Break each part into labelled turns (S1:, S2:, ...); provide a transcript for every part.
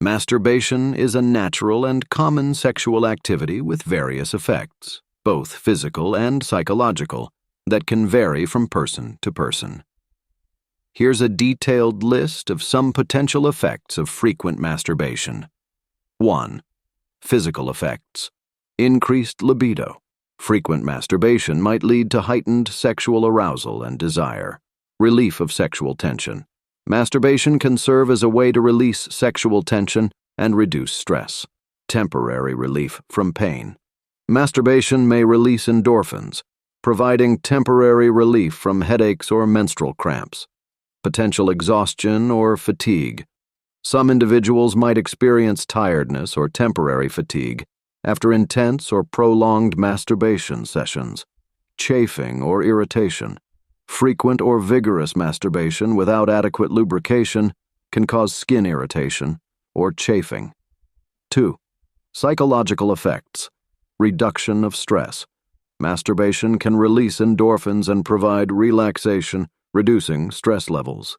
S1: Masturbation is a natural and common sexual activity with various effects, both physical and psychological, that can vary from person to person. Here's a detailed list of some potential effects of frequent masturbation. 1. Physical effects. Increased libido. Frequent masturbation might lead to heightened sexual arousal and desire. Relief of sexual tension. Masturbation can serve as a way to release sexual tension and reduce stress. Temporary relief from pain. Masturbation may release endorphins, providing temporary relief from headaches or menstrual cramps. Potential exhaustion or fatigue. Some individuals might experience tiredness or temporary fatigue after intense or prolonged masturbation sessions. Chafing or irritation. Frequent or vigorous masturbation without adequate lubrication can cause skin irritation or chafing. 2. Psychological effects. Reduction of stress. Masturbation can release endorphins and provide relaxation, reducing stress levels.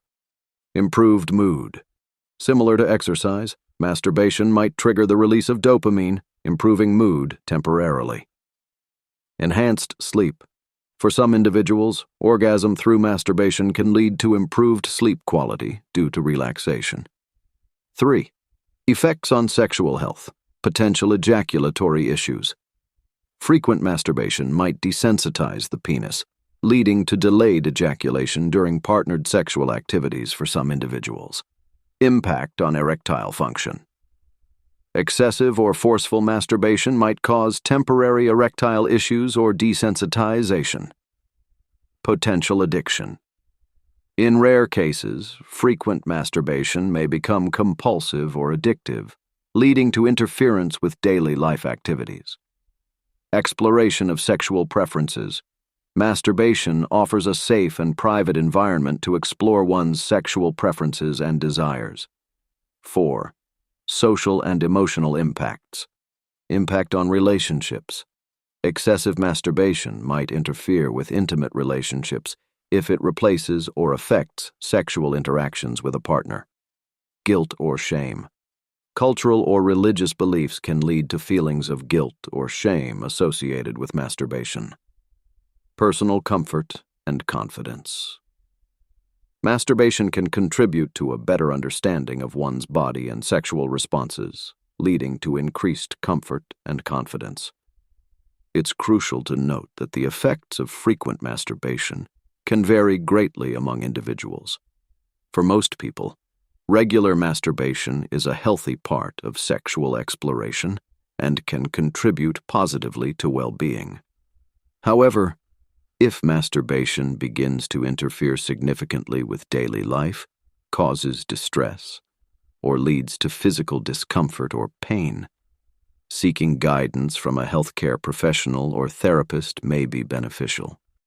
S1: Improved mood. Similar to exercise, masturbation might trigger the release of dopamine, improving mood temporarily. Enhanced sleep. For some individuals, orgasm through masturbation can lead to improved sleep quality due to relaxation. 3. Effects on sexual health. Potential ejaculatory issues. Frequent masturbation might desensitize the penis, leading to delayed ejaculation during partnered sexual activities for some individuals. Impact on erectile function. Excessive or forceful masturbation might cause temporary erectile issues or desensitization. Potential addiction. In rare cases, frequent masturbation may become compulsive or addictive, leading to interference with daily life activities. Exploration of sexual preferences. Masturbation offers a safe and private environment to explore one's sexual preferences and desires. 4. Social and emotional impacts. Impact on relationships. Excessive masturbation might interfere with intimate relationships if it replaces or affects sexual interactions with a partner. Guilt or shame. Cultural or religious beliefs can lead to feelings of guilt or shame associated with masturbation. Personal comfort and confidence. Masturbation can contribute to a better understanding of one's body and sexual responses, leading to increased comfort and confidence. It's crucial to note that the effects of frequent masturbation can vary greatly among individuals. For most people, regular masturbation is a healthy part of sexual exploration and can contribute positively to well-being. However, if masturbation begins to interfere significantly with daily life, causes distress, or leads to physical discomfort or pain, seeking guidance from a healthcare professional or therapist may be beneficial.